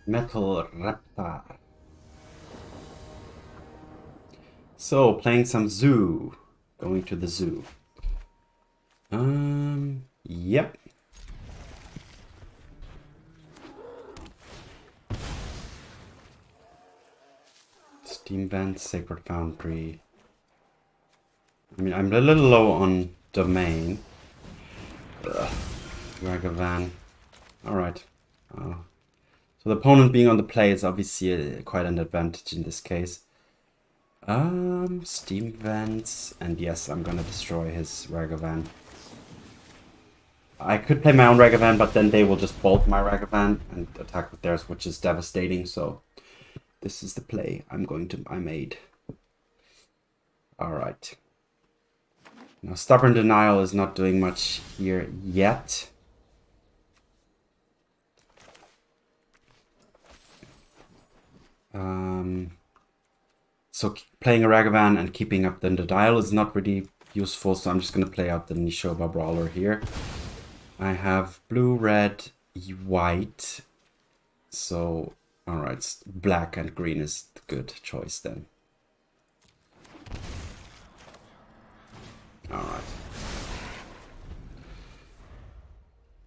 Metal Raptor. So, playing some zoo. Going to the zoo. Yep. Steam Vent, Sacred Foundry. I mean, I'm a little low on domain. Ragavan. Alright. So the opponent being on the play is obviously quite an advantage in this case. Steam Vents, and yes, I'm gonna destroy his Ragavan. I could play my own Ragavan, but then they will just bolt my Ragavan and attack with theirs, which is devastating, so this is the play I made. Alright. Now, Stubborn Denial is not doing much here yet. So playing a Ragavan and keeping up the Denial is not really useful, so I'm just going to play out the Nishoba Brawler here. I have blue, red, white. So, alright, black and green is the good choice then. Alright.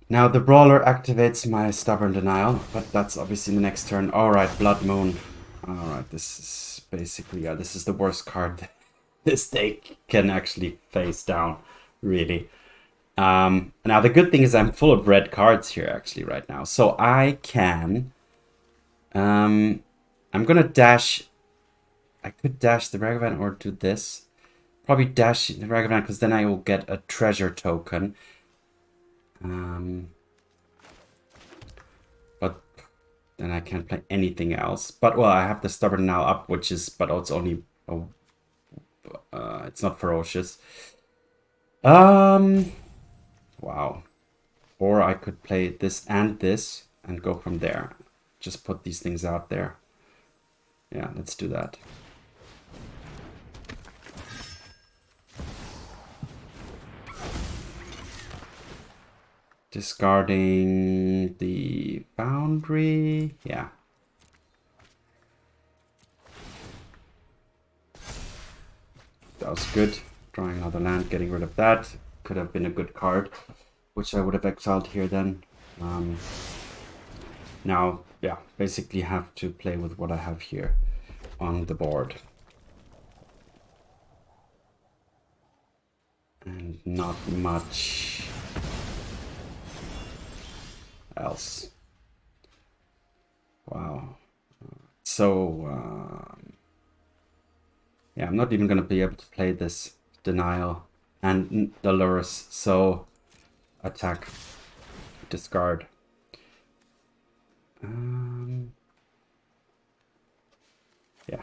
Now the Brawler activates my Stubborn Denial, but that's obviously the next turn. Alright, Blood Moon. Alright, this is basically, yeah, this is the worst card this deck can actually face down, really. Now the good thing is I'm full of red cards here actually right now. So I can, I'm gonna dash, I could dash the Ragavan or do this. Probably dash the Ragavan because then I will get a treasure token. But then I can't play anything else. But well, I have the Stubborn now up, which is, but it's only, it's not ferocious. Wow. Or I could play this and go from there. Just put these things out there. Yeah, let's do that. Discarding the Foundry. Yeah. That was good. Drawing another land, getting rid of that. Could have been a good card, which I would have exiled here then. Now, yeah, basically have to play with what I have here on the board. And not much else. Wow. So, yeah, I'm not even going to be able to play this Denial and the Lurrus. So, attack, discard. Yeah.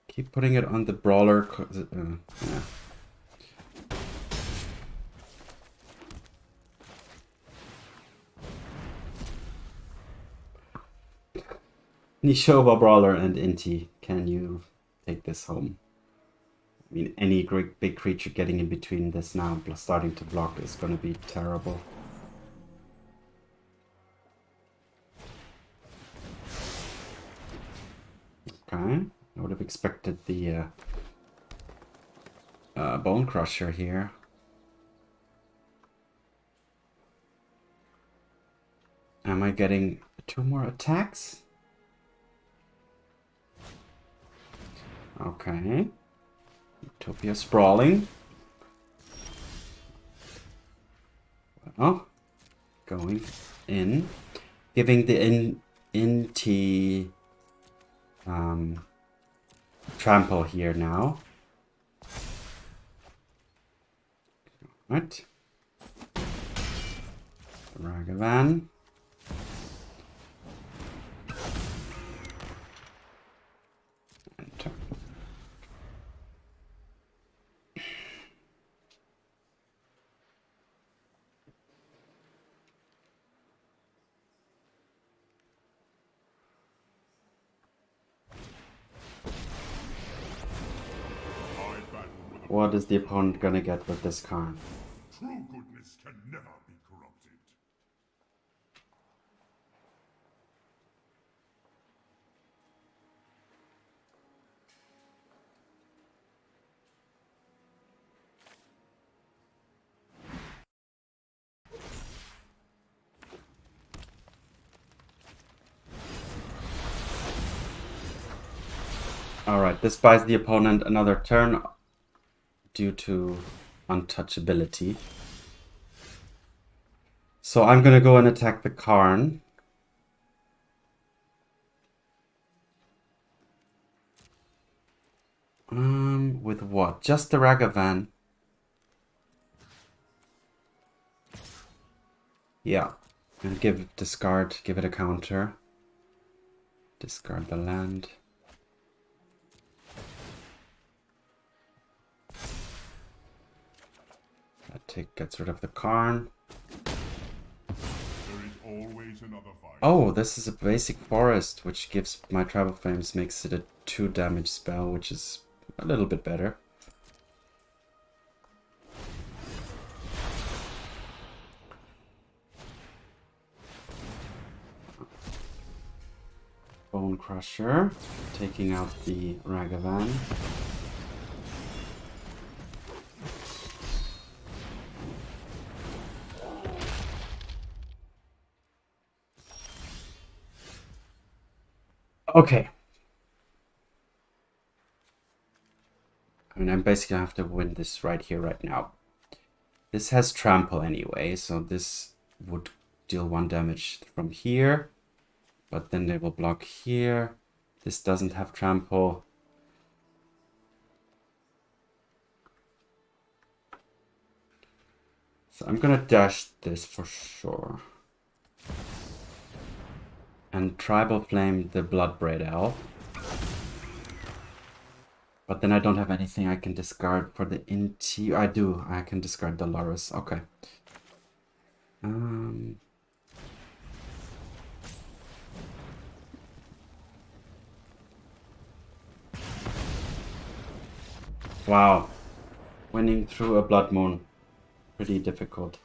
Keep putting it on the Brawler. Yeah. Nishoba Brawler and Inti, can you take this home? I mean, any big creature getting in between this now, starting to block, is going to be terrible. Okay, I would have expected the Bone Crusher here. Am I getting 2 more attacks? Okay. Utopia Sprawling. Well, going in. Giving the Inti trample here now. Right. Ragavan. What is the opponent gonna get with this card? True goodness can never be corrupted. Alright, this buys the opponent another turn due to untouchability. So I'm gonna go and attack the Karn. With what? Just the Ragavan. Yeah. And discard, give it a counter. Discard the land. That gets rid of the Karn. Oh, this is a basic forest, which gives my Tribal Flames, makes it a 2 damage spell, which is a little bit better. Bone Crusher, taking out the Ragavan. Okay. I mean, I'm basically gonna have to win this right here, right now. This has Trample anyway, so this would deal 1 damage from here. But then they will block here. This doesn't have Trample. So I'm gonna dash this for sure. And Tribal Flame the Bloodbraid Elf. But then I don't have anything I can discard for the Inti. I do. I can discard the Lurrus. Okay. Wow. Winning through a Blood Moon. Pretty difficult.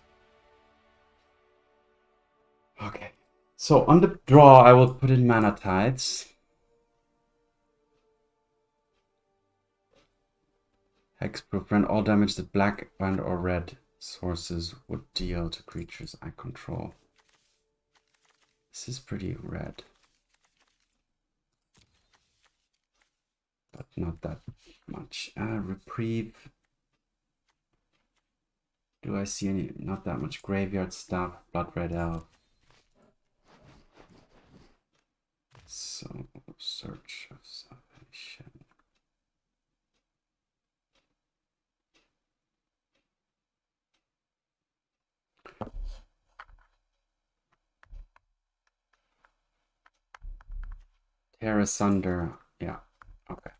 Okay. So on the draw, I will put in Mana Tithes. Hexproof, grant all damage that black and or red sources would deal to creatures I control. This is pretty red. But not that much. Reprieve. Do I see any? Not that much graveyard stuff. Blood Red Elf. So, Search of Salvation. Tear Asunder. Yeah, okay.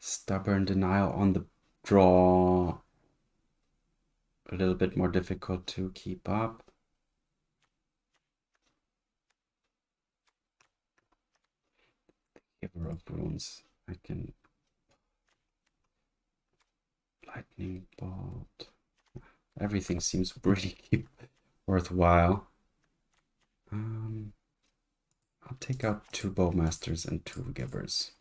Stubborn Denial on the draw. A little bit more difficult to keep up. Giver of Runes. I can... Lightning Bolt. Everything seems really worthwhile. I'll take out 2 Bowmasters and 2 Givers.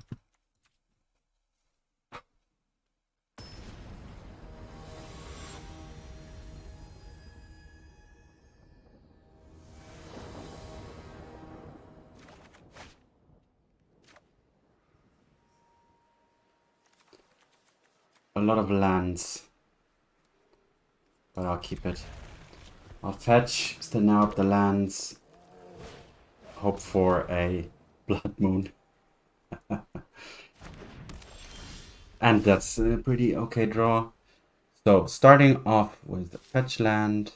A lot of lands, but I'll keep it. I'll fetch, stand out the lands, hope for a Blood Moon. And that's a pretty okay draw. So starting off with fetch land.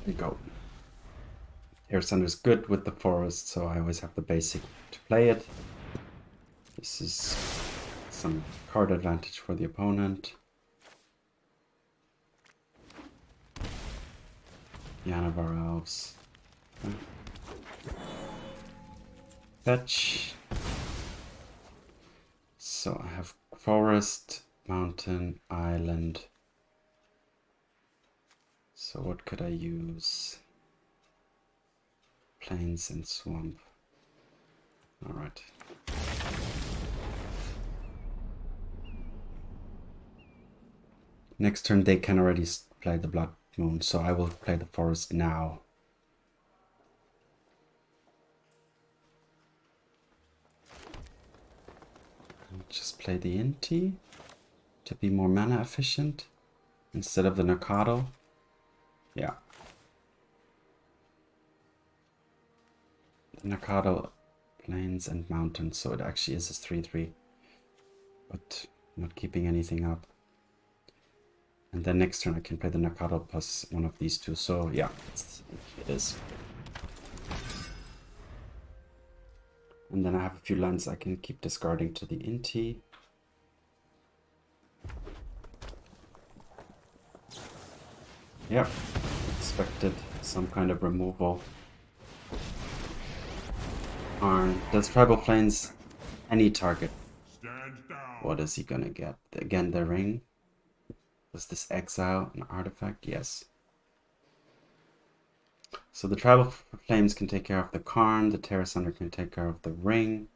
There you go. Tear Asunder is good with the forest, so I always have the basic to play it. This is some card advantage for the opponent. Mana of our Elves. Okay. Fetch. So I have forest, mountain, island. So what could I use? Plains and swamp. All right. Next turn they can already play the Blood Moon, so I will play the forest now. I'll just play the Inti to be more mana efficient instead of the Nacatl. Yeah. The Nacatl plains and mountains, so it actually is a 3/3. But not keeping anything up. And then next turn I can play the Nacatl plus one of these two. So yeah, it is. And then I have a few lands I can keep discarding to the Inti. Yep, expected some kind of removal. Does Tribal Plains any target? What is he gonna get? Again, the ring? Does this exile an artifact? Yes. So the Tribal Flames can take care of the Karn, the Tear Asunder can take care of the ring.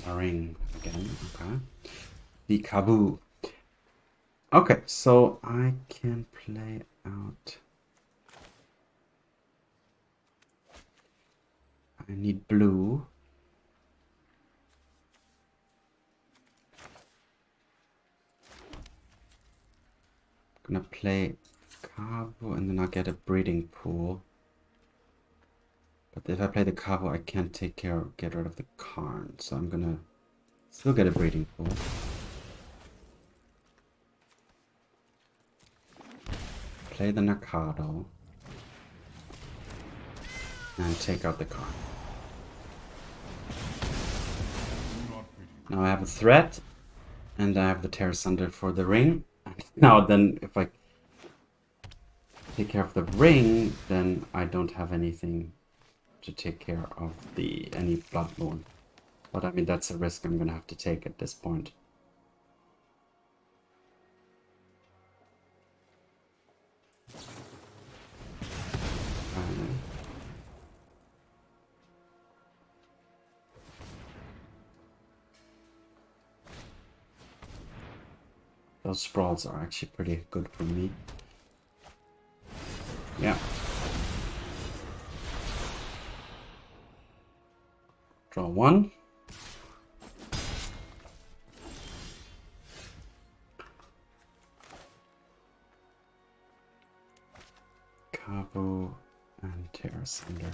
A ring again, okay. The Kavu. Okay, so I can play out. I need blue. I'm gonna play Kavu and then I'll get a breeding pool. But if I play the Kavu, I can't get rid of the Karn, so I'm gonna still get a breeding pool. Play the Nacatl and take out the Karn. Now I have a threat, and I have the Tear Asunder for the ring. Now then, if I take care of the ring, then I don't have anything to take care of any Blood Moon. But I mean, that's a risk I'm gonna have to take at this point. Those sprawls are actually pretty good for me. Yeah. Draw one. Kavu and Tear Asunder.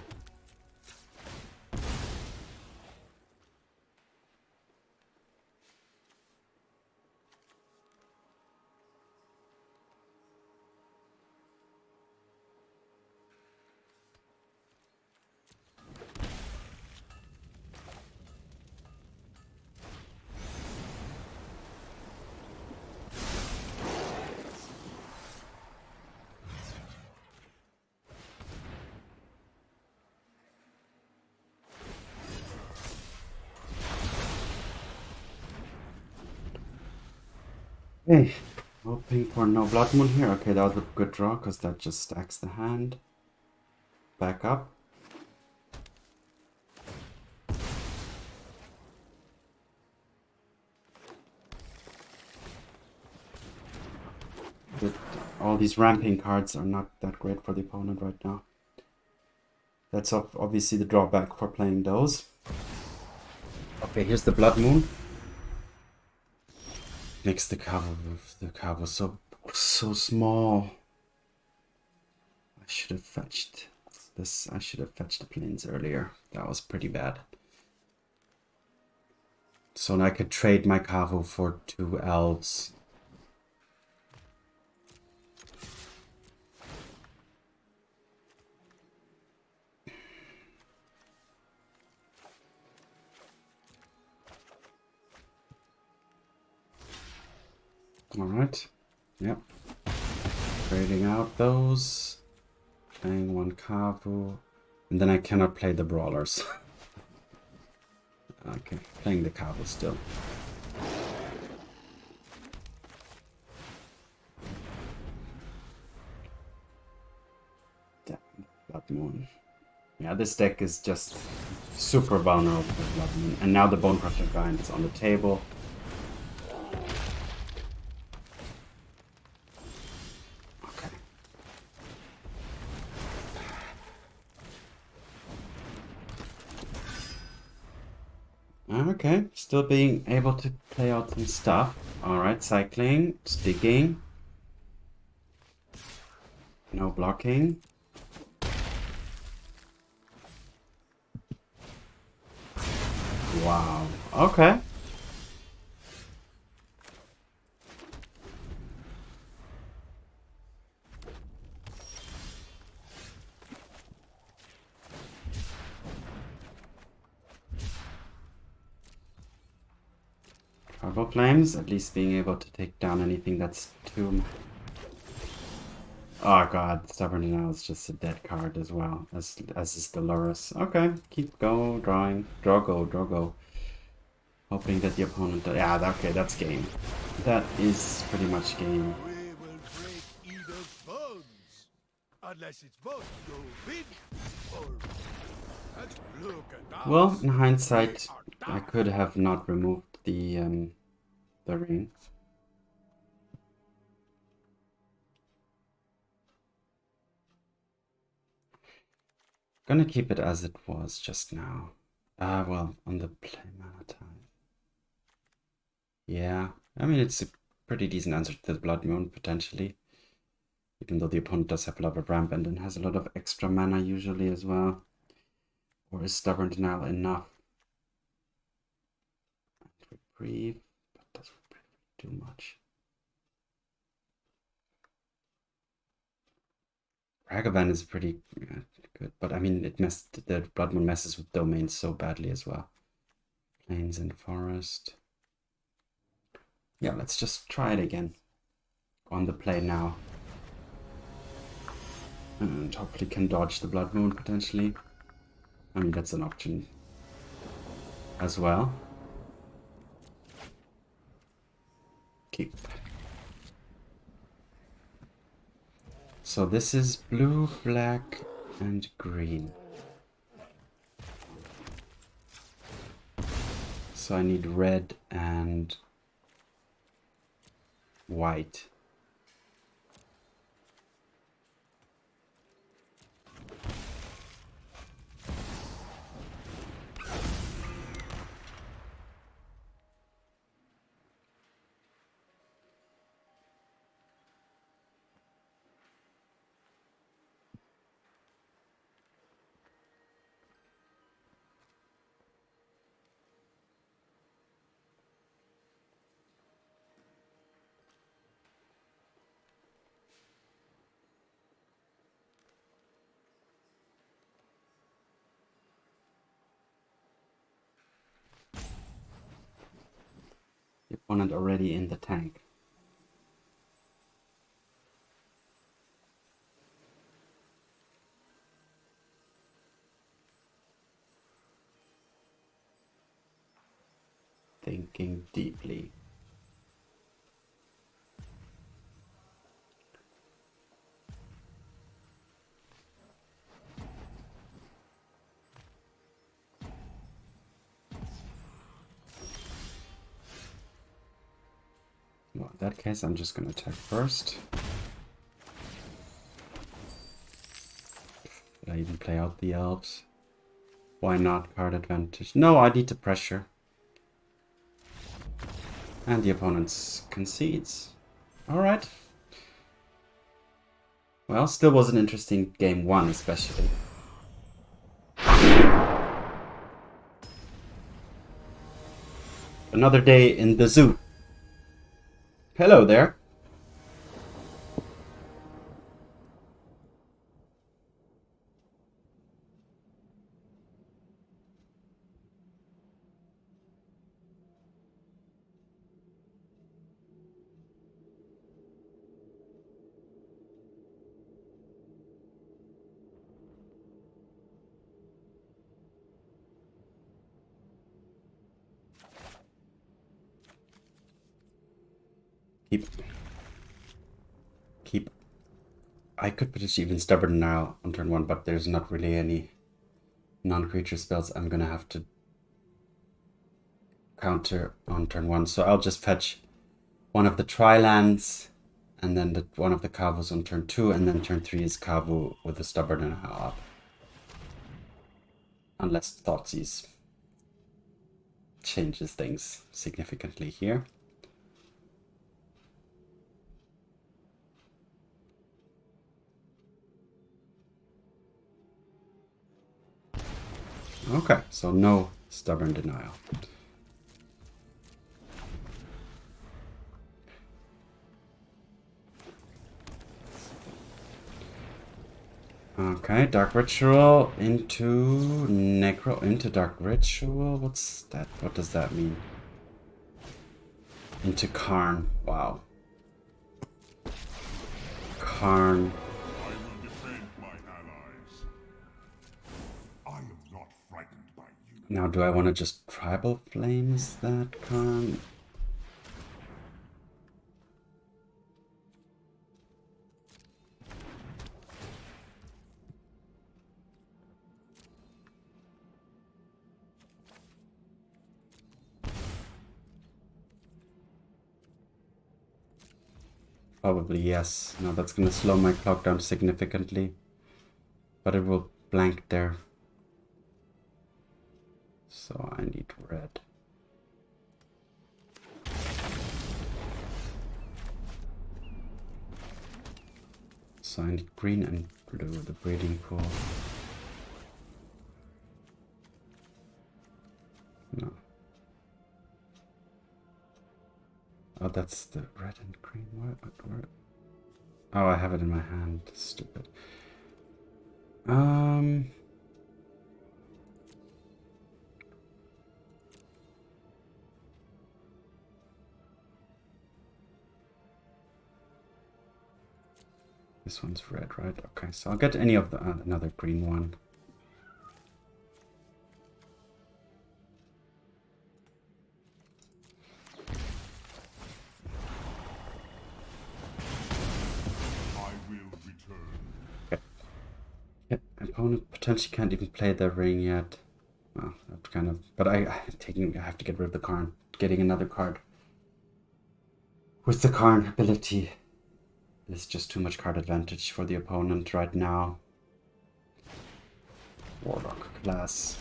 Hey, hoping for no Blood Moon here. Okay, that was a good draw because that just stacks the hand. Back up. But all these ramping cards are not that great for the opponent right now. That's obviously the drawback for playing those. Okay, here's the Blood Moon. Makes the Kavu so small. I should have fetched this. I should have fetched the plains earlier. That was pretty bad. So now I could trade my Kavu for 2 elves. Alright, yep. Trading out those. Playing 1 Kavu. And then I cannot play the Brawlers. Okay, playing the Kavu still. Damn, Blood Moon. Yeah, this deck is just super vulnerable to Blood Moon. And now the Bone Crusher Grind is on the table. Okay. Okay, still being able to play out some stuff. Alright, cycling, sticking. No blocking. Wow. Okay. Turbo Flames, at least being able to take down anything that's too... Oh god, Stubborn Denial is just a dead card as well, as is the Lurrus. Okay, keep go, drawing. Draw go. Hoping that the opponent... Yeah, okay, that's game. That is pretty much game. We will break either's bones, unless it's both go big or... Look at us. Well, in hindsight, I could have not removed the ring. Gonna keep it as it was just now. Well, on the play Mana Tithe. Yeah, I mean, it's a pretty decent answer to the Blood Moon, potentially. Even though the opponent does have a lot of ramp and then has a lot of extra mana usually as well. Or is Stubborn Denial enough? Reprieve, but does Reprieve too much? Ragavan is pretty good, but I mean, the Blood Moon messes with domains so badly as well. Plains and forest. Yeah, let's just try it again. On the play now. And hopefully can dodge the Blood Moon potentially. I mean, that's an option as well. Keep. So this is blue, black, and green. So I need red and white. The opponent already in the tank. Thinking deeply. Well, in that case, I'm just going to attack first. Did I even play out the elves? Why not? Card advantage. No, I need to pressure. And the opponent concedes. Alright. Well, still was an interesting game one, especially. Another day in the zoo. Hello there. Keep. I could potentially even Stubborn Denial on turn one, but there's not really any non-creature spells I'm gonna have to counter on turn 1. So I'll just fetch one of the tri-lands and then one of the Kavus on turn 2, and then turn 3 is Kavu with the Stubborn and up. Unless Thoughtseize changes things significantly here. Okay, so no Stubborn Denial. Okay, Dark Ritual into Necro, into Dark Ritual. What's that? What does that mean? Into Karn. Wow. Karn. I will defend my allies. I am not frightened by you. Now, do I want to just Tribal Flames that Karn? Probably yes. Now that's going to slow my clock down significantly. But it will blank there. So I need red. So I need green and blue, the breeding pool. No. Oh, that's the red and green. What? Oh, I have it in my hand. Stupid. This one's red, right? Okay, so I'll get any of the another green one. Opponent potentially can't even play the ring yet. Well, that's kind of. But I have to get rid of the Karn. Getting another card with the Karn ability is just too much card advantage for the opponent right now. Warlock class.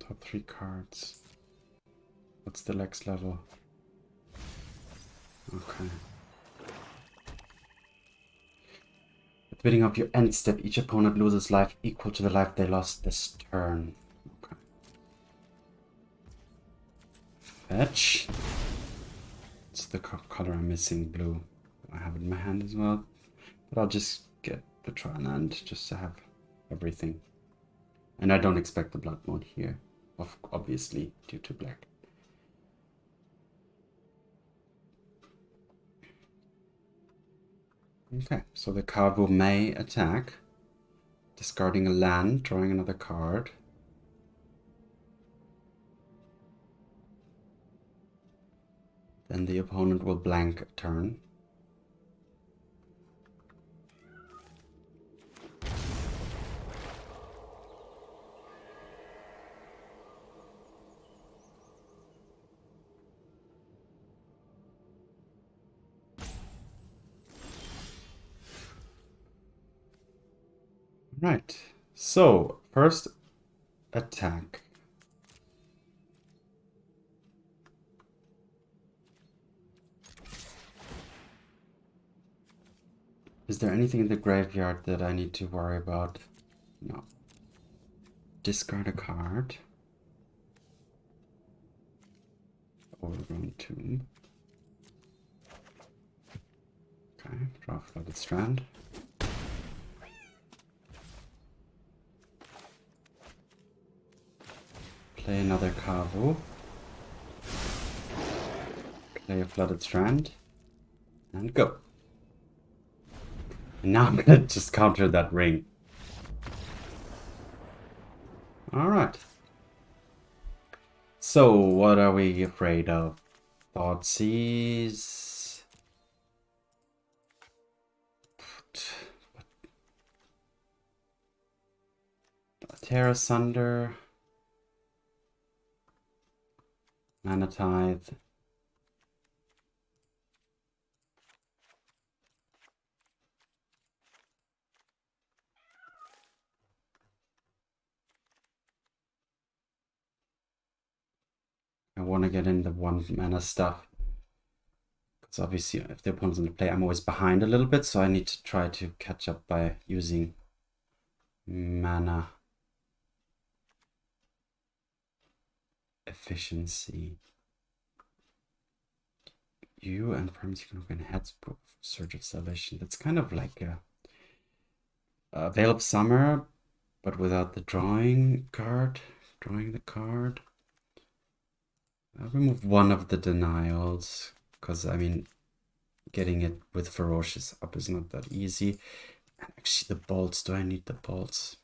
Top 3 cards. What's the Lex level? Okay. At the beginning of your end step, each opponent loses life equal to the life they lost this turn. Okay. Fetch. It's the color I'm missing, blue. I have it in my hand as well. But I'll just get the tri-land just to have everything. And I don't expect the blood mode here. Obviously, due to black. Okay, so the Kavu may attack, discarding a land, drawing another card. Then the opponent will blank a turn. Right, so first attack. Is there anything in the graveyard that I need to worry about? No. Discard a card. Overgrown Tomb. Okay, draw Flooded Strand. Play another Kavu. Play a Flooded Strand. And go. And now I'm gonna just counter that ring. Alright. So, what are we afraid of? Thoughtseize. Tear Asunder. Mana Tithe. I want to get in the 1 mana stuff. Because obviously if the opponent's in the play, I'm always behind a little bit, so I need to try to catch up by using mana efficiency. You and Pharmacy can open Heads Surge of Salvation. That's kind of like a Veil of Summer, but without the drawing card. Drawing the card. I'll remove one of the denials, because I mean, getting it with Ferocious up is not that easy. And actually the bolts, do I need the bolts?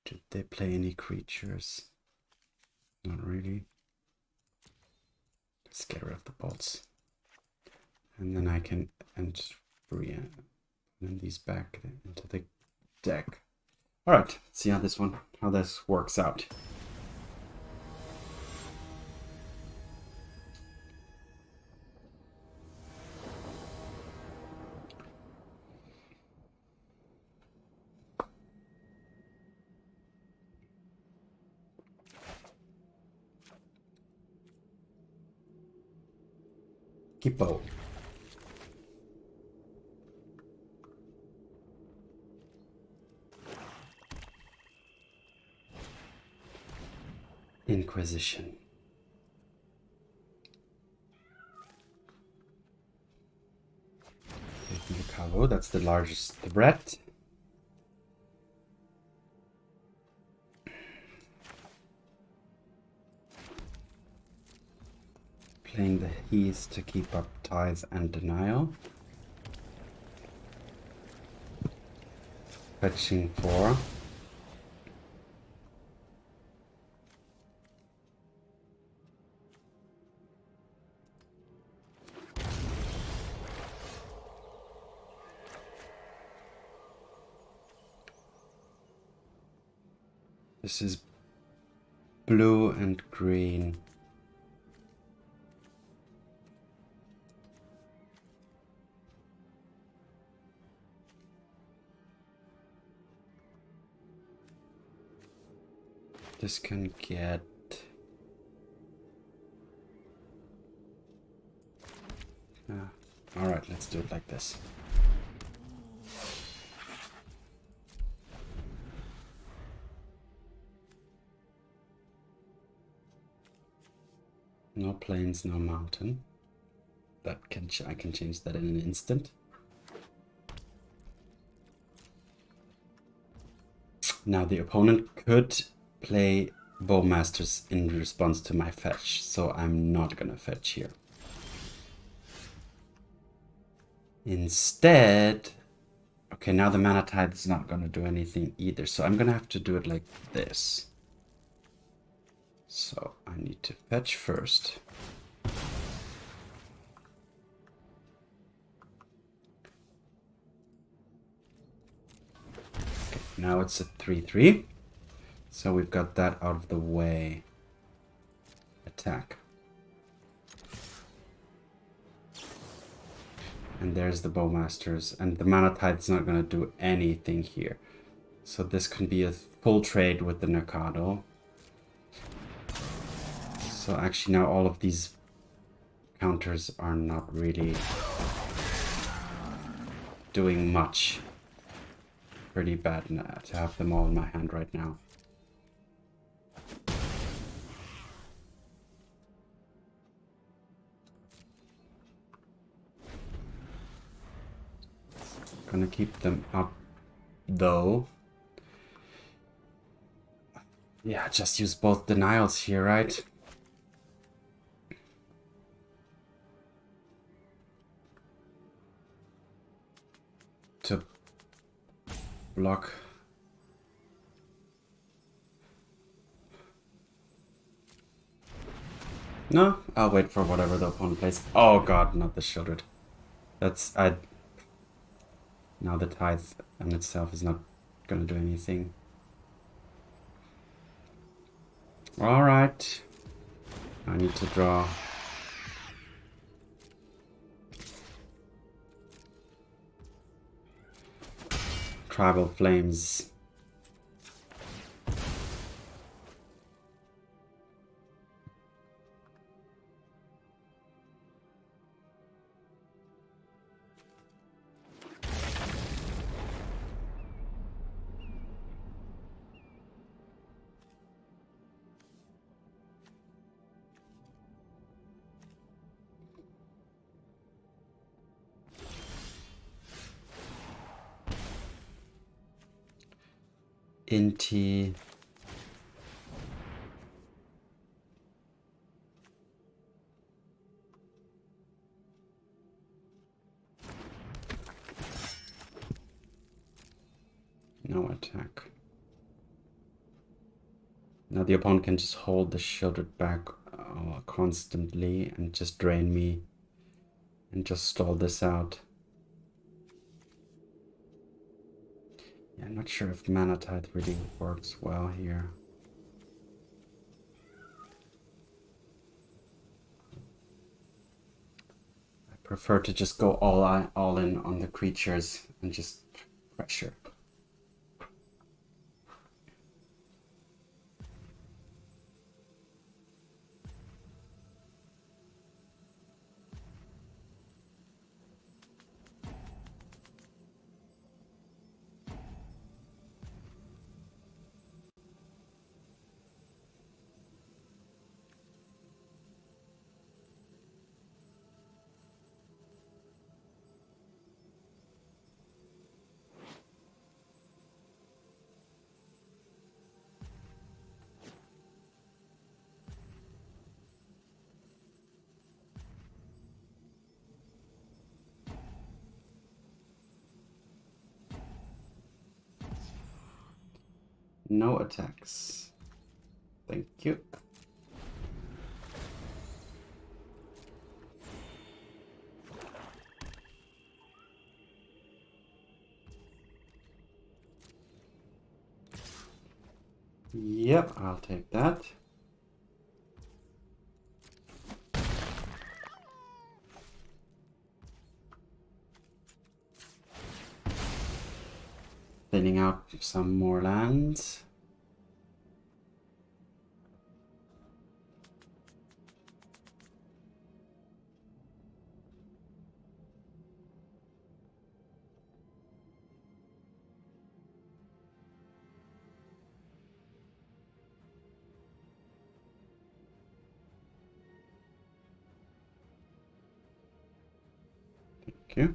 Did they play any creatures? Not really. Let's get rid of the bolts. And then I can enter these back into the deck. Alright, let's see how this works out. Kippo. Inquisition. Taking the Kavu, that's the largest threat. Playing the Heath to keep up Tithe and Denial. Fetching 4. This is blue and green. This can get... Alright, let's do it like this. No plains, no mountain. That can I can change that in an instant. Now the opponent could play Bowmasters in response to my fetch, so I'm not gonna fetch here. Instead, okay, now the Mana Tithe is not gonna do anything either, so I'm gonna have to do it like this. So I need to fetch first. Okay, now it's a 3/3. So we've got that out of the way. Attack. And there's the Bowmasters. And the Mana Tithe is not going to do anything here. So this can be a full trade with the Nacatl. So actually now all of these counters are not really doing much. Pretty bad to have them all in my hand right now. Gonna keep them up though. Yeah, just use both denials here, right? To block. No, I'll wait for whatever the opponent plays. Oh god, not the Shieldred. That's now the Tithe in itself is not gonna do anything. Alright. I need to draw. Tribal Flames. Inti. No attack. Now the opponent can just hold the Shieldred back constantly and just drain me and just stall this out. Yeah, I'm not sure if Mana Tithe really works well here. I prefer to just go all in on the creatures and just pressure. No attacks. Thank you. Yep, I'll take that. Thinning out some more lands. Thank you.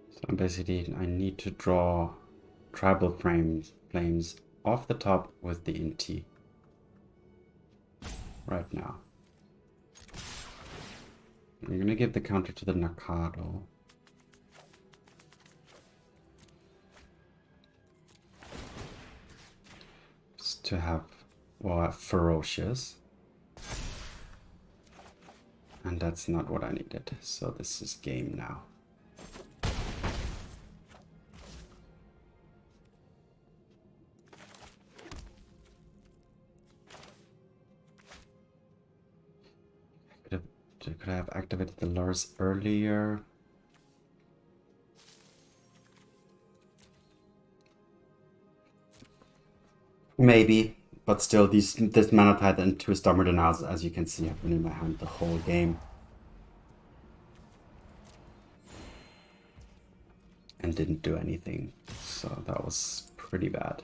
So basically I need to draw tribal flames off the top with the Inti right now. I'm gonna give the counter to the Nacatl. Just to have, well, ferocious. And that's not what I needed, so this is game now. Could I have activated the Lurrus earlier? Maybe, but still, this Mana Tithe and 2 Stormer Denials, as you can see, have been in my hand the whole game. and didn't do anything. So that was pretty bad.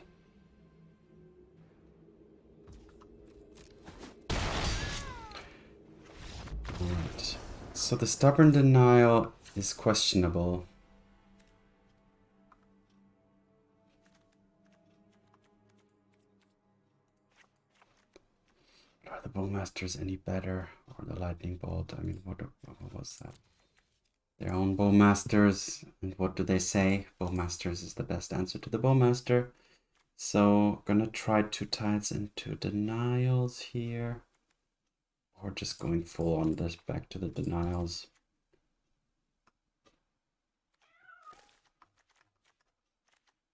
Alright. So the Stubborn Denial is questionable. Are the Bowmasters any better? Or the Lightning Bolt? I mean, what was that? Their own Bowmasters. And what do they say? Bowmasters is the best answer to the Bowmaster. So, gonna try 2 tides into Denials here. Or just going full on this back to the Denials.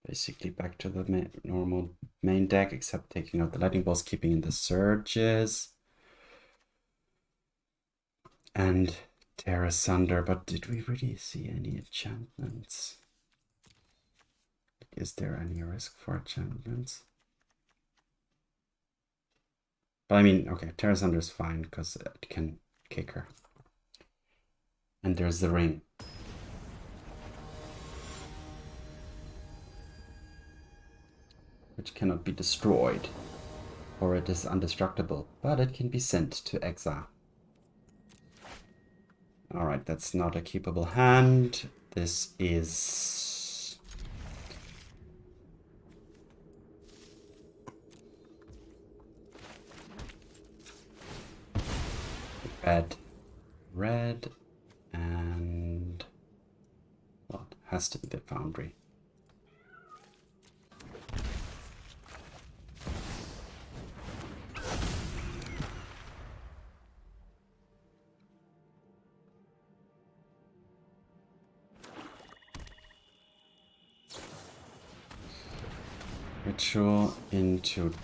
Basically back to the normal main deck, except taking out the Lightning Bolts, keeping in the Surges. And Tear Asunder, but did we really see any enchantments? Is there any risk for enchantments? But I mean, okay, Tear Asunder is fine because it can kick her. And there's the ring. Which cannot be destroyed, or it is indestructible, but it can be sent to exile. Alright, that's not a keepable hand. This is... red, and... well, it has to be the Foundry.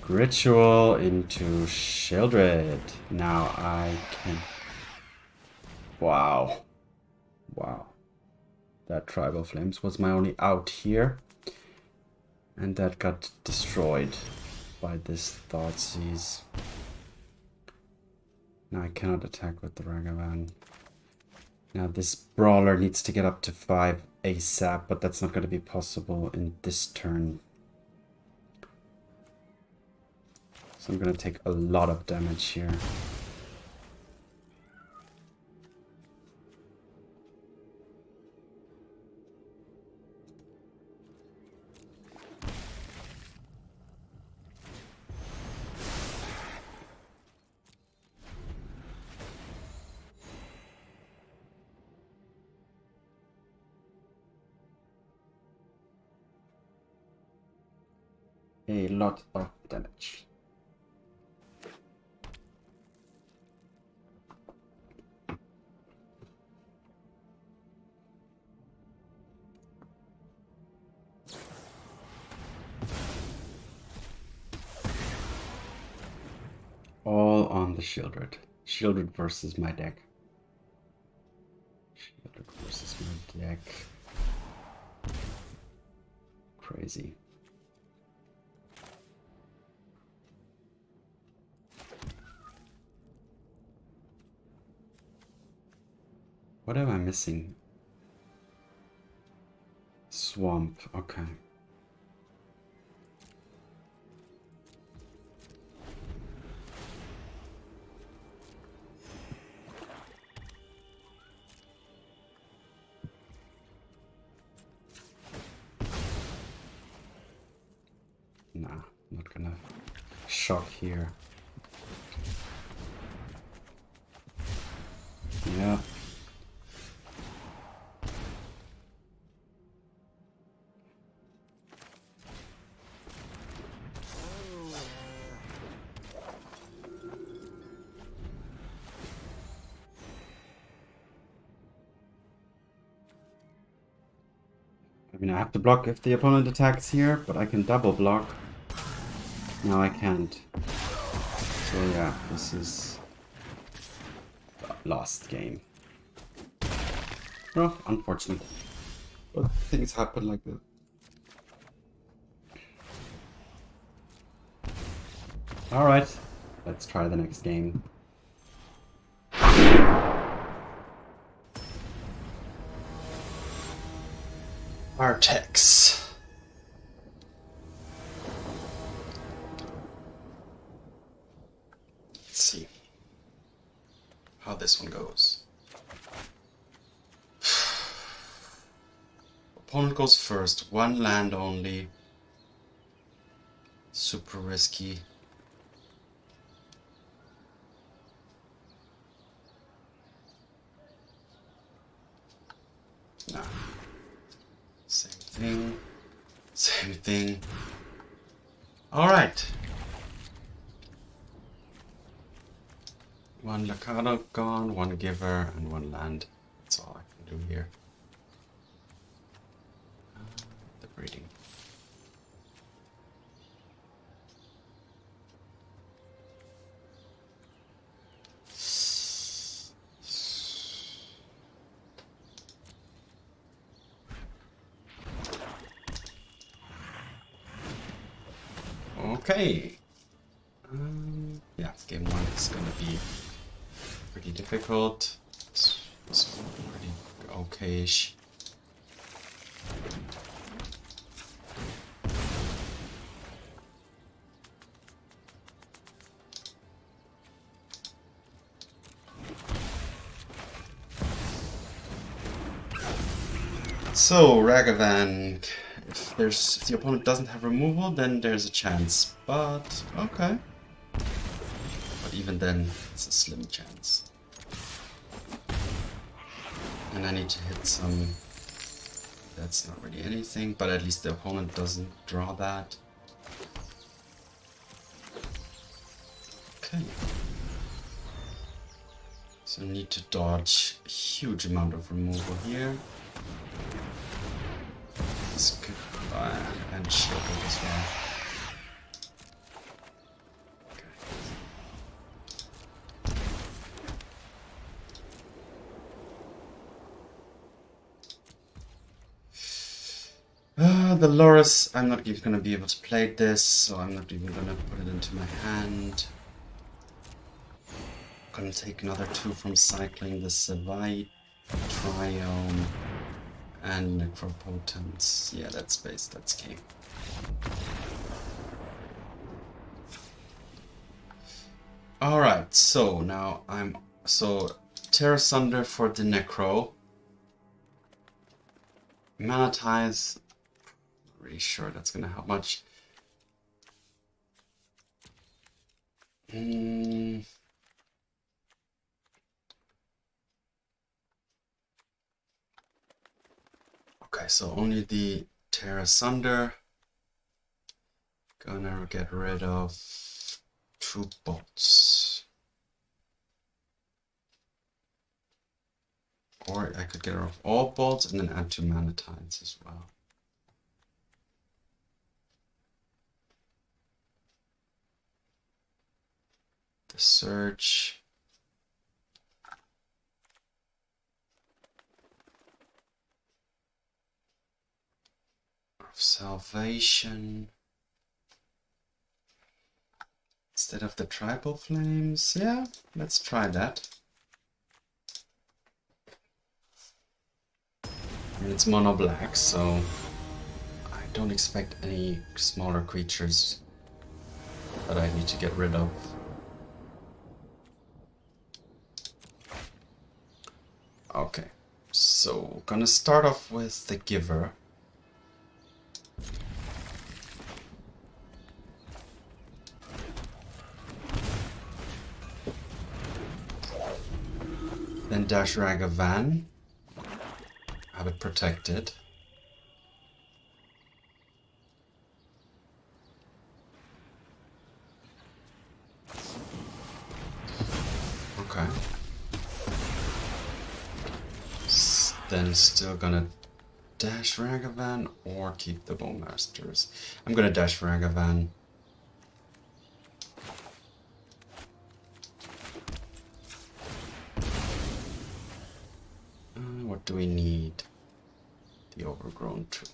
Ritual into Shieldred. Now I can... wow. Wow. That Tribal Flames was my only out here. And that got destroyed by this Thoughtseize. Now I cannot attack with the Ragavan. Now this Brawler needs to get up to 5 ASAP, but that's not going to be possible in this turn. So I'm going to take a lot of damage here. A lot of damage. All on the Shieldred. Shieldred versus my deck. Shieldred versus my deck. Crazy. What am I missing? Swamp, okay. Nah, not gonna shock here. Yeah. I mean, I have to block if the opponent attacks here, but I can double block. No, I can't. So yeah, this is a lost game. Well, unfortunate. But things happen like this. Alright, let's try the next game. Artex. Let's see how this one goes. Opponent goes first. One land only. Super risky. Nah. Same thing. Same thing. Alright. One Nacatl gone, one Giver, and one land. That's all I can do here. The breeding. Okay. Yeah, game one is gonna be pretty difficult. It's pretty okayish. So Ragavan, if the opponent doesn't have removal, then there's a chance. But okay. But even then, it's a slim chance. And I need to hit some. That's not really anything, but at least the opponent doesn't draw that. Okay. So I need to dodge a huge amount of removal here. This could and shield it as well. The Lurrus, I'm not even going to be able to play this, so I'm not even going to put it into my hand. I'm going to take another 2 from cycling the Savai Triome and Necropotence. Yeah, that's base, that's game. Alright, so now Tear Asunder for the Necro. Mana Tithe. Really sure that's gonna help much. Okay, so only the Tear Asunder. Gonna get rid of 2 bolts. Or I could get rid of all bolts and then add 2 Mana Tithes as well. The Surge. Of Salvation. Instead of the Tribal Flames. Yeah, let's try that. And it's mono black, so I don't expect any smaller creatures that I need to get rid of. Okay, so gonna start off with the Giver. Then dash Ragavan. Have it protected. Okay. Then still gonna dash Ragavan or keep the Bowmasters. I'm gonna dash Ragavan. What do we need? The Overgrown Tomb.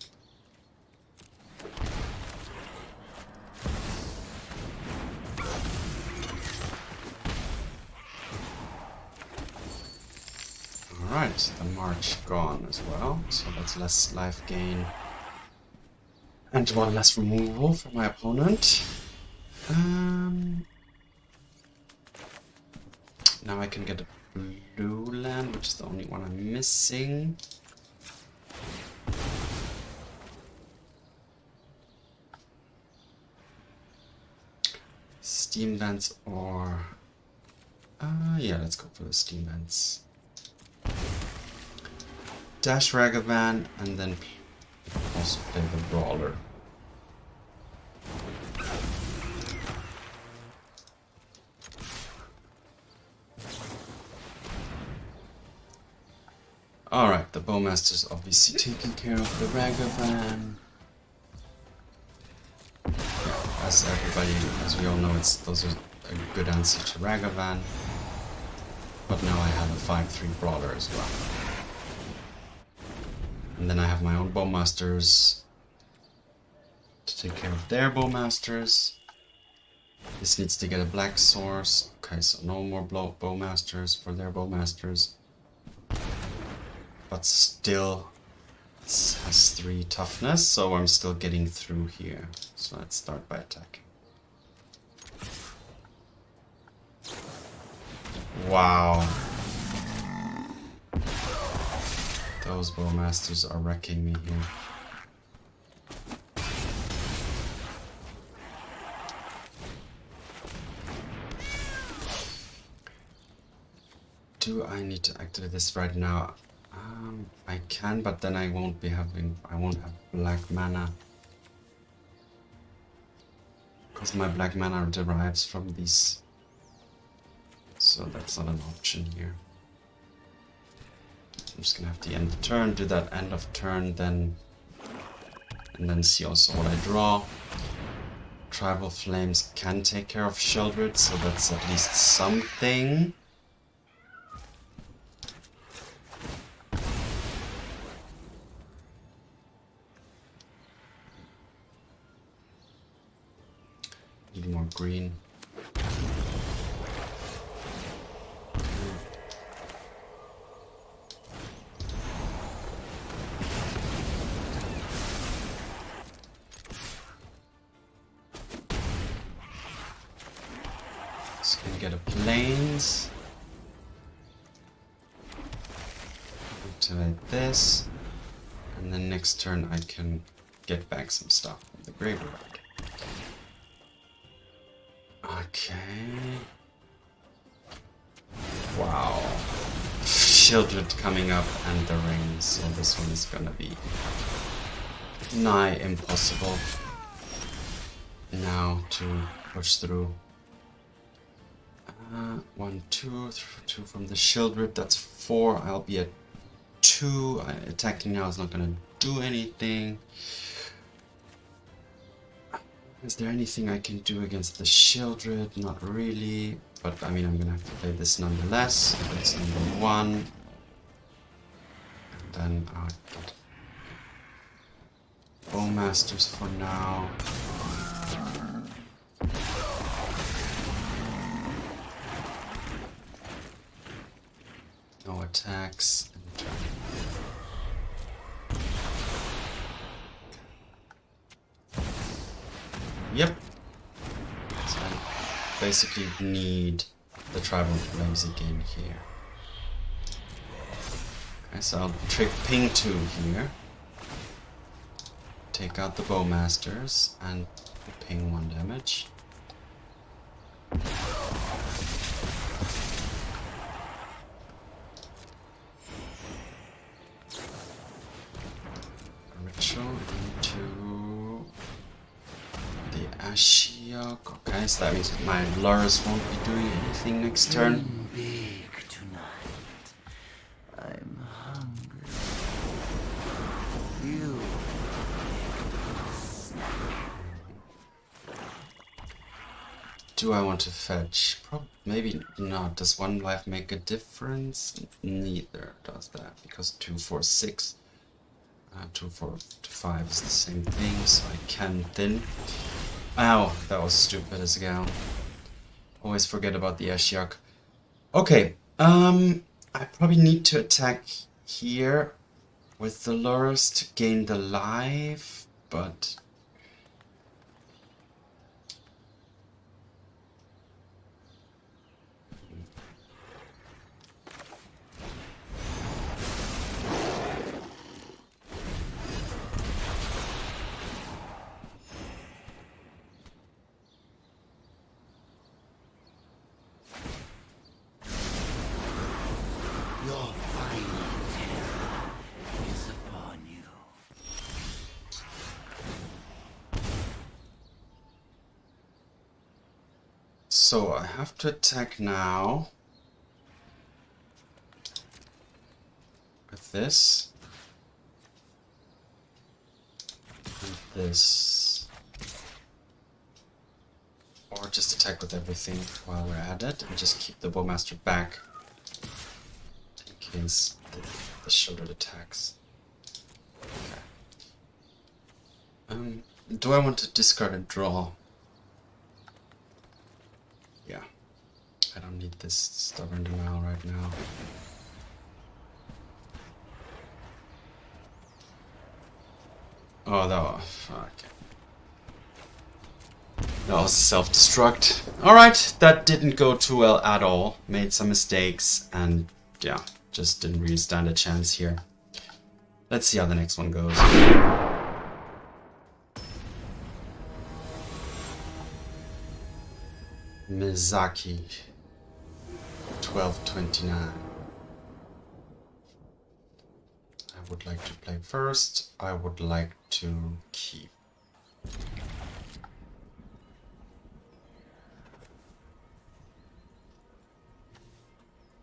Alright, the march gone as well, so that's less life gain. And one less removal for my opponent. Now I can get a blue land, which is the only one I'm missing. Steam Vents or... yeah, let's go for the Steam Vents. Dash Ragavan and then also play the Brawler. Alright, the Bowmaster's obviously taking care of the Ragavan. As everybody, as we all know, those are a good answer to Ragavan. But now I have a 5-3 Brawler as well. And then I have my own Bowmasters to take care of their Bowmasters. This needs to get a black source. Okay, so no more Bowmasters for their Bowmasters. But still, it has 3 toughness, so I'm still getting through here. So let's start by attacking. Wow. Those Bowmasters are wrecking me here. Do I need to activate this right now? I can, but then I won't have black mana. Because my black mana derives from these. So that's not an option here. I'm just gonna have to end the turn, do that end of turn, then and then see also what I draw. Tribal Flames can take care of Sheoldred, so that's at least something. Need more green. Just gonna get a plains. Activate this. And then next turn I can get back some stuff from the graveyard. Okay. Wow. Sheoldred coming up and the ring, so this one is gonna be nigh impossible now to push through. 1, 2, 2 from the Sheoldred, that's 4. I'll be at 2. Attacking now is not gonna do anything. Is there anything I can do against the Sheoldred? Not really, but I mean I'm gonna have to play this nonetheless. That's number 1. And then I'll get Bowmasters for now. No attacks. Yep. So I basically need the Tribal Flames again here. Okay, so I'll ping 2 here. Take out the Bowmasters and ping 1 damage. Ritual into the Ashiok. Okay, so that means my Lurrus won't be doing anything next turn. Big tonight. I'm hungry. You. Do I want to fetch? Maybe not. Does 1 life make a difference? Neither does that, because 2, 4, 6. 2, 4 to 5 is the same thing, so I can thin. Ow, that was stupid as a gal. Always forget about the Ashiok. Okay, I probably need to attack here with the Lurrus to gain the life, but Your final terror is upon you. so I have to attack now with this and this, or just attack with everything while we're at it and just keep the Bowmaster back in case the shouldered attacks. Okay. Do I want to discard and draw? Yeah. I don't need this Stubborn Denial right now. Oh, that was... fuck. That was self-destruct. Alright, that didn't go too well at all. Made some mistakes and, yeah, just didn't really stand a chance here. Let's see how the next one goes. Mizaki 1229. I would like to play first. I would like to keep.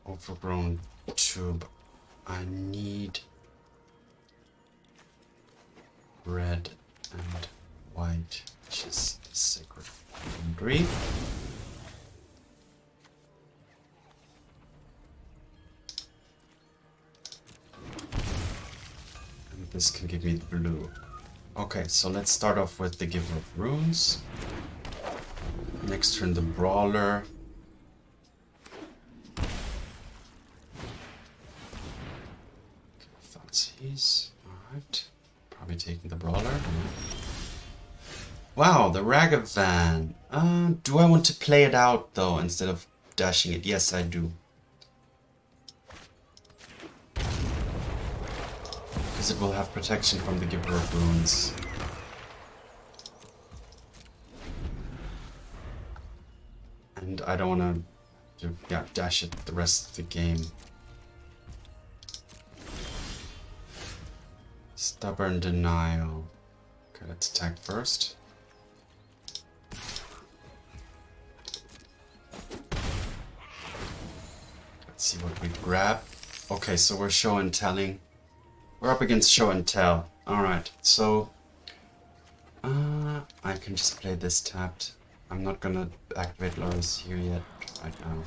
Overgrown Tomb. I need red and white, which is the Sacred Foundry. And this can give me the blue. Okay, so let's start off with the Giver of Runes. Next turn, the Brawler. Fancies. Alright. Probably taking the Brawler. Wow, the Ragavan. Do I want to play it out though instead of dashing it? Yes, I do. Because it will have protection from the Giver of Runes. And I don't want to dash it the rest of the game. Stubborn Denial. Okay, let's attack first. Let's see what we grab. Okay, so we're show and telling. We're up against show and tell. Alright, so I can just play this tapped. I'm not gonna activate Lurrus here yet, right now.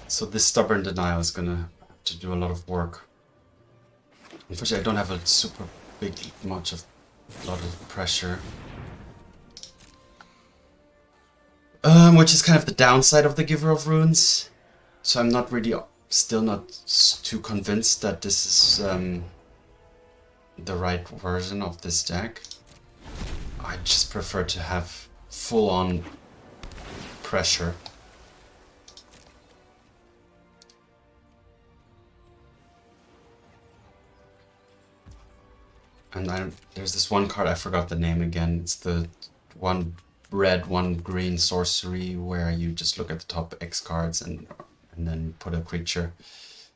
So this Stubborn Denial is gonna have to do a lot of work. Unfortunately, I don't have a super big lot of pressure. Which is kind of the downside of the Giver of Runes. So I'm not really, still not too convinced that this is the right version of this deck. I just prefer to have full-on pressure. And there's this one card, I forgot the name again. It's the one red, one green sorcery where you just look at the top X cards and then put a creature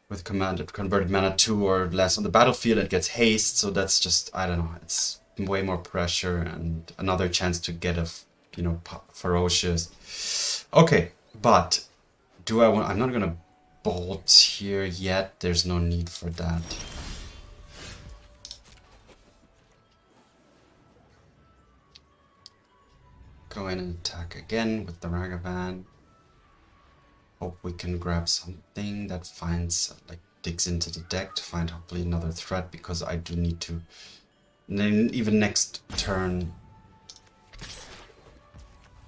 with converted mana 2 or less on the battlefield. It gets haste, so that's just, I don't know, it's way more pressure and another chance to get a, ferocious. Okay, but do I want, I'm not gonna bolt here yet. There's no need for that. Go in and attack again with the Ragavan. Hope we can grab something that finds, digs into the deck to find hopefully another threat, because I do need to. And then even next turn,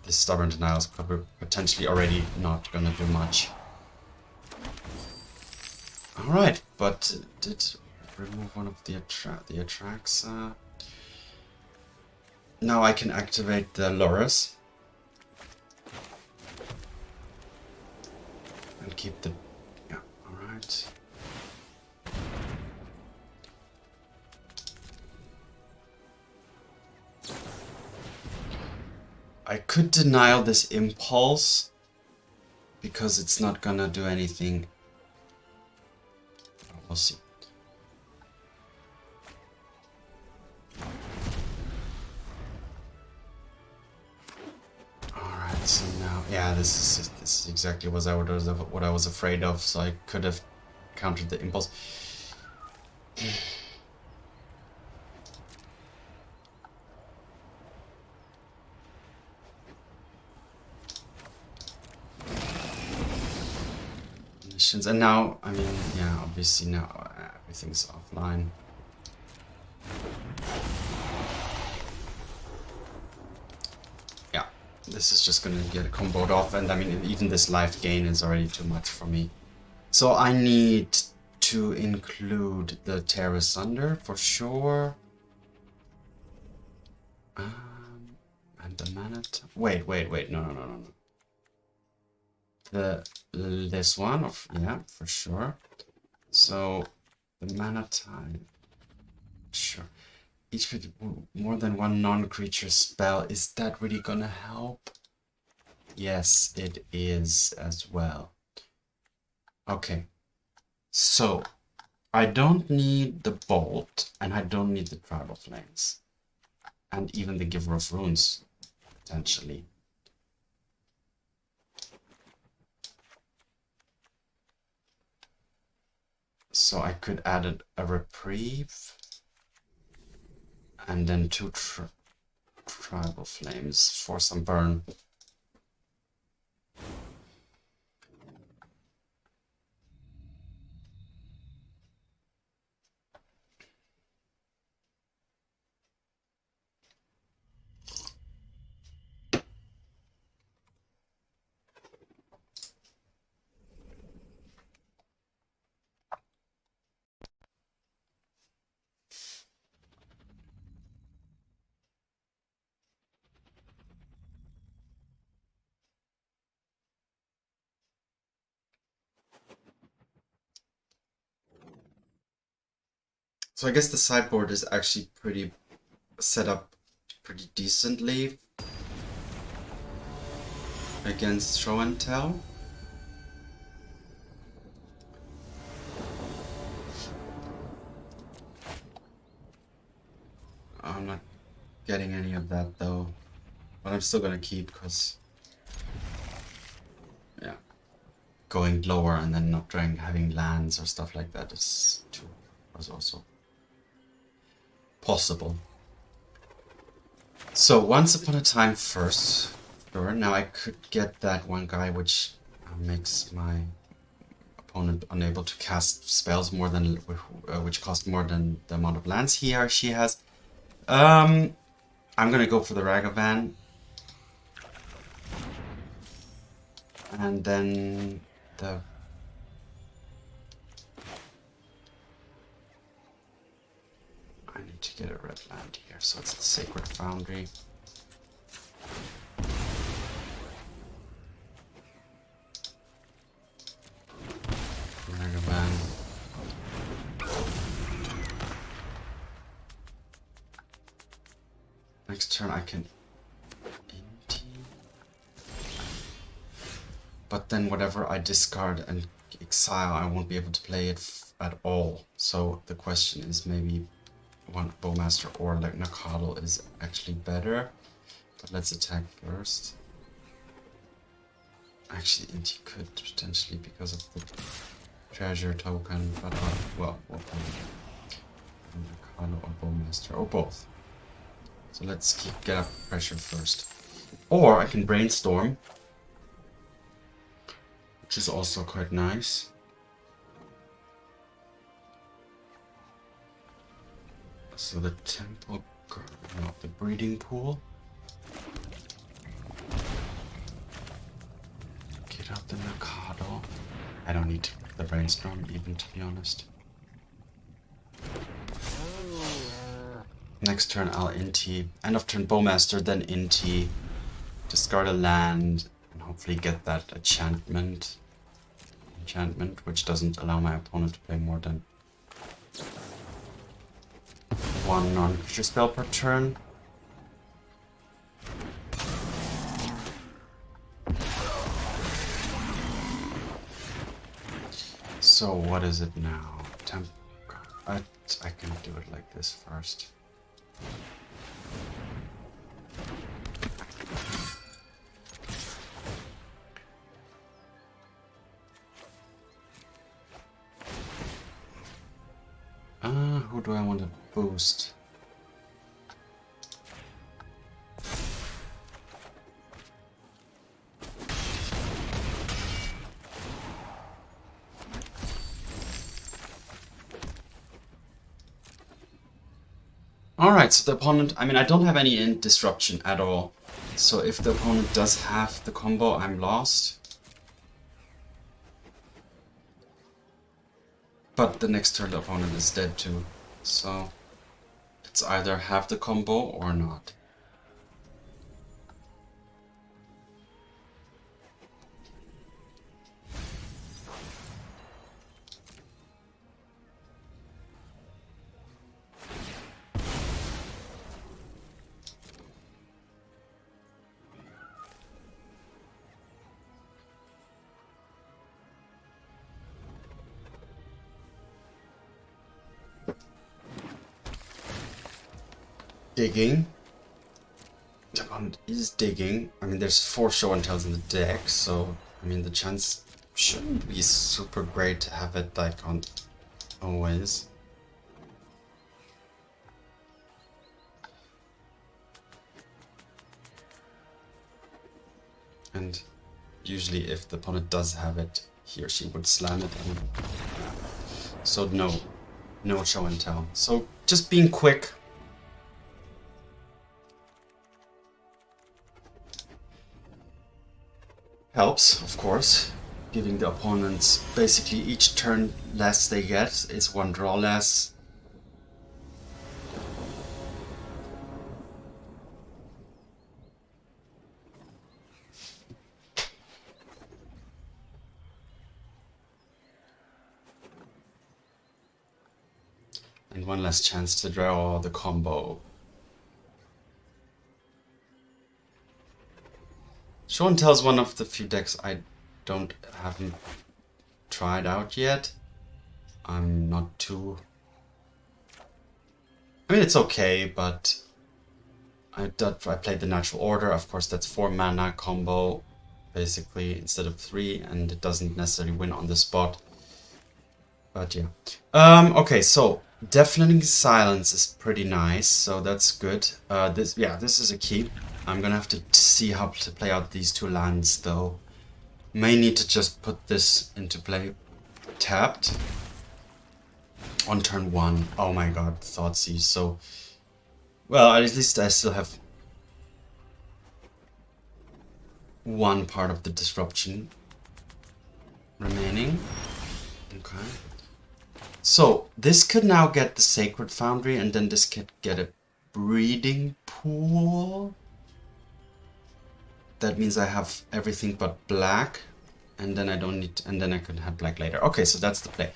this Stubborn Denial is potentially already not gonna do much. Alright, but did remove one of the attracts. Now I can activate the Lurrus. And keep the... yeah, alright. I could denial this impulse because it's not gonna do anything. We'll see. Alright, so now, yeah, this is exactly what I was afraid of. So I could have countered the impulse. And now, I mean, yeah, obviously now everything's offline. Yeah, this is just gonna get comboed off, and I mean, even this life gain is already too much for me. So I need to include the Tear Asunder for sure. And the Mana Tithe. Wait, no. This one, yeah, for sure. So the Mana Tithe, sure. Each with more than one non-creature spell. Is that really gonna help? Yes, it is as well. Okay, so I don't need the Bolt, and I don't need the Tribal Flames, and even the Giver of Runes potentially. So I could add a Reprieve and then 2 Tribal Flames for some burn. So I guess the sideboard is actually pretty set up pretty decently against show and tell. I'm not getting any of that though, but I'm still gonna keep because, yeah, going lower and then not having lands or stuff like that is also possible. So once upon a time first, sure, now I could get that one guy which makes my opponent unable to cast spells more than which cost more than the amount of lands he or she has. I'm gonna go for the Ragavan, and then the I need to get a red land here, so it's the Sacred Foundry. Ragavan. Next turn I can Inti. But then whatever I discard and exile, I won't be able to play it at all. So the question is maybe one Bowmaster or like Nacatl is actually better. But let's attack first. Actually, Inti could potentially because of the treasure token, but well, we'll play Nacatl or Bowmaster or both. So let's get up pressure first. Or I can brainstorm, which is also quite nice. So the temple, no, the breeding pool. Get out the Nacatl. I don't need the brainstorm even, to be honest. Next turn I'll Inti. End of turn Bowmaster, then Inti. Discard a land and hopefully get that enchantment, which doesn't allow my opponent to play more than one non-creature spell per turn. So what is it now? I can do it like this first. Who do I want to boost? Alright, so the opponent, I mean, I don't have any disruption at all. So if the opponent does have the combo, I'm lost. But the next turn the opponent is dead too. So it's either have the combo or not. Digging. The opponent is digging. I mean, there's 4 show and tells in the deck, so I mean the chance shouldn't be super great to have it like on always. And usually if the opponent does have it, he or she would slam it. And, so no show and tell. So just being quick. Helps, of course. Giving the opponents basically each turn less they get is 1 draw less. And 1 less chance to draw the combo. Show and Tell is one of the few decks I haven't tried out yet. I'm not too... I mean, it's okay, but I played the Natural Order. Of course, that's 4 mana combo, basically, instead of 3, and it doesn't necessarily win on the spot. But yeah. Okay, so Deafening Silence is pretty nice, so that's good. This is a keep. I'm gonna have to see how to play out these 2 lands, though. May need to just put this into play tapped on turn 1. Oh my god, Thoughtseize. So, well, at least I still have 1 part of the disruption remaining. Okay. So, this could now get the Sacred Foundry, and then this could get a breeding pool. That means I have everything but black, and then I don't need, and then I can have black later. Okay, so that's the play.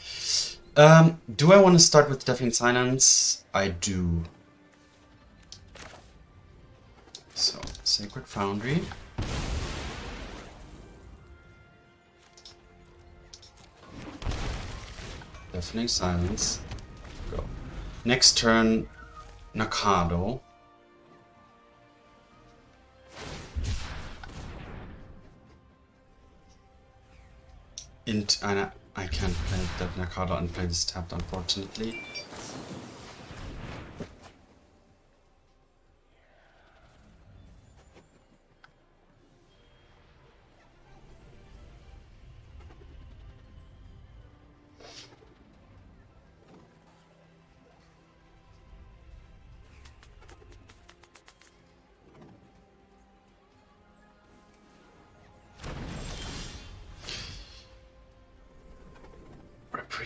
Do I want to start with Deafening Silence? I do. So, Sacred Foundry. Deafening Silence. Go. Next turn, Nacatl. I can't play the Nacatl and play this tapped, unfortunately.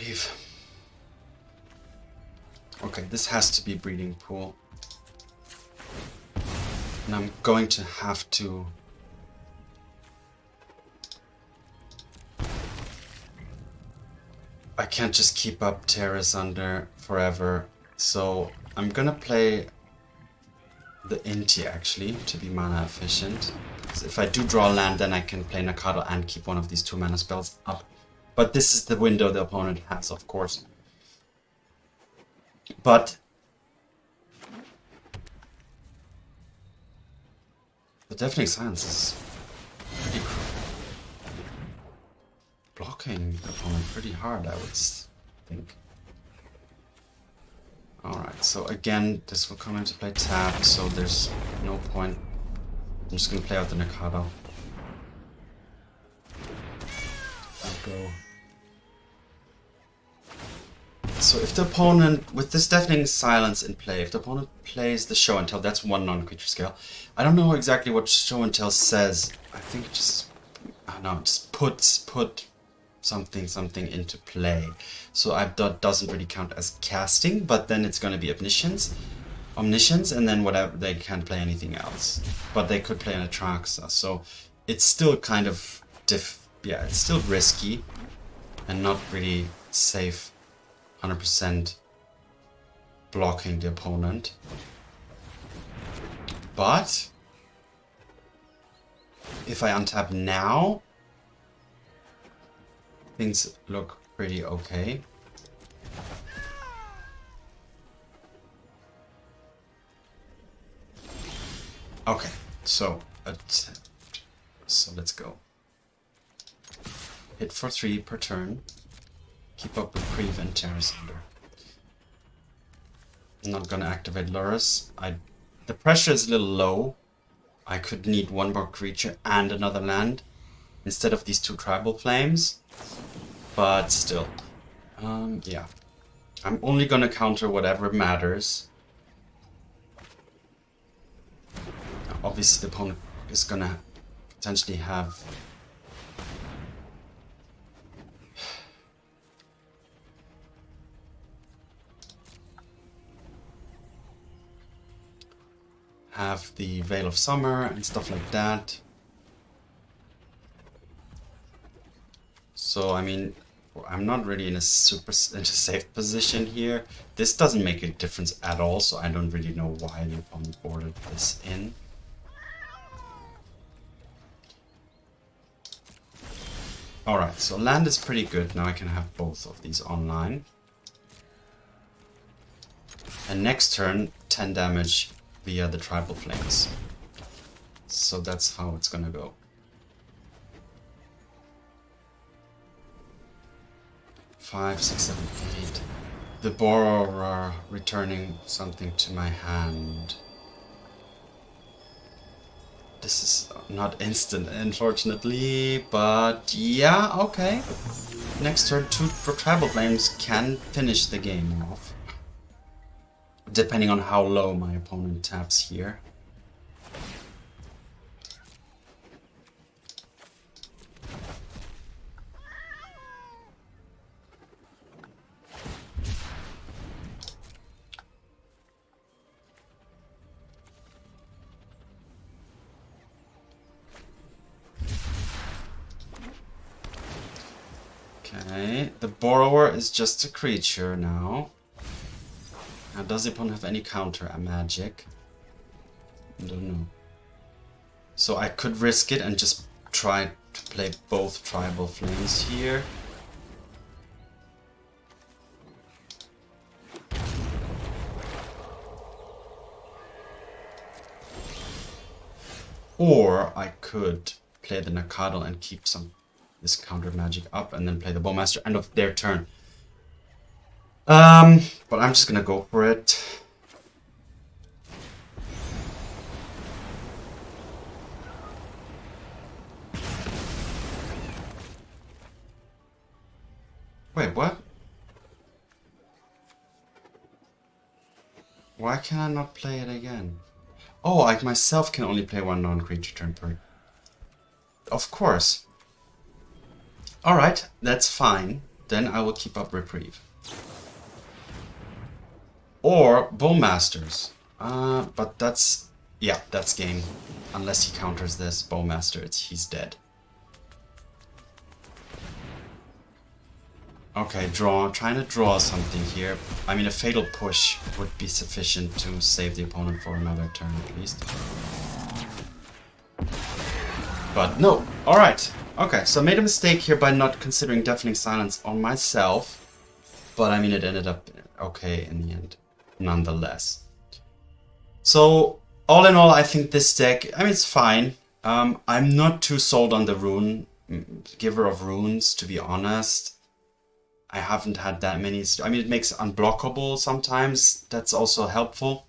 Reprieve. Okay, this has to be Breeding Pool. And I'm going to have to... I can't just keep up Tear Asunder forever, so I'm gonna play the Inti actually to be mana efficient. Because if I do draw land, then I can play Nacatl and keep one of these 2 mana spells up. But this is the window the opponent has, of course. But the Deafening Silence is pretty blocking the opponent pretty hard, I would think. Alright, so again, this will come into play tapped, so there's no point. I'm just going to play out the Nacatl. I'll go. So if the opponent, with this Deafening Silence in play, if the opponent plays the Show and Tell, that's 1 non-creature scale. I don't know exactly what Show and Tell says. I think it just, I don't know, just put something into play. So that doesn't really count as casting, but then it's going to be Omniscience, and then whatever, they can't play anything else. But they could play an Atraxa, so it's still kind of it's still risky and not really safe 100% blocking the opponent. But if I untap now, things look pretty okay. Okay, so let's go. Hit for 3 per turn. Keep up Reprieve and Tear Asunder. I'm not gonna activate Lurrus. The pressure is a little low. I could need 1 more creature and another land instead of these 2 Tribal Flames. But still, yeah. I'm only gonna counter whatever matters. Now, obviously, the opponent is gonna potentially have the Veil of Summer and stuff like that. So, I mean, I'm not really in a safe position here. This doesn't make a difference at all, so I don't really know why the opponent boarded this in. Alright, so land is pretty good. Now I can have both of these online. And next turn, 10 damage via the Tribal Flames. So that's how it's gonna go. 5, 6, 7, 8. The Borrower returning something to my hand. This is not instant, unfortunately, but yeah, okay. Next turn, 2 Tribal Flames can finish the game off. Depending on how low my opponent taps here. Okay, the Borrower is just a creature now. Now, does the opponent have any counter magic? I don't know. So I could risk it and just try to play both Tribal Flames here. Or I could play the Nacatl and keep this counter magic up and then play the Bowmaster end of their turn. But I'm just gonna go for it. Wait, what? Why can I not play it again? Oh, I myself can only play 1 non-creature turn per... Of course. Alright, that's fine. then I will keep up Reprieve. Or Bowmasters. But that's... yeah, that's game. Unless he counters this Bowmaster, he's dead. Okay, trying to draw something here. I mean, a Fatal Push would be sufficient to save the opponent for another turn at least. But no, alright. Okay, so I made a mistake here by not considering Deafening Silence on myself. But I mean, it ended up okay in the end, nonetheless. So, all in all, I think this deck, I mean, it's fine. I'm not too sold on the rune, Giver of Runes, to be honest. I haven't had that many. I mean, it makes unblockable sometimes. That's also helpful.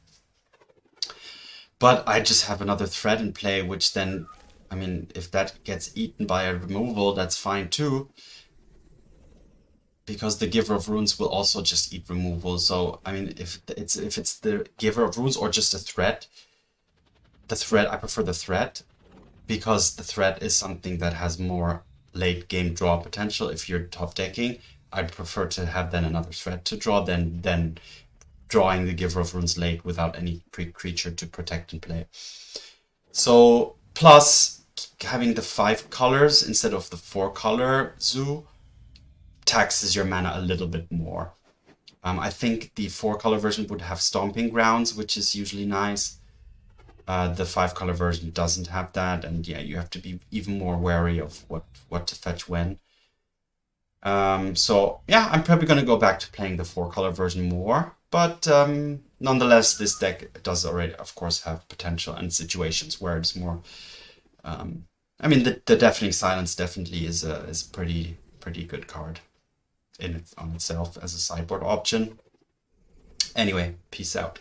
But I just have another threat in play, which then, I mean, if that gets eaten by a removal, that's fine too. Because the Giver of Runes will also just eat removal. So, I mean, if it's the Giver of Runes or just a threat, I prefer the threat. Because the threat is something that has more late game draw potential if you're top decking. I'd prefer to have then another threat to draw than drawing the Giver of Runes late without any creature to protect and play. So, plus having the 5 colors instead of the 4 color zoo taxes your mana a little bit more. I think the 4 color version would have Stomping Grounds, which is usually nice. The 5 color version doesn't have that, and yeah, you have to be even more wary of what to fetch when. So yeah, I'm probably going to go back to playing the 4 color version more, but nonetheless, this deck does already, of course, have potential and situations where it's more. I mean, the Deafening Silence definitely is a pretty good card on itself as a sideboard option. Anyway, peace out.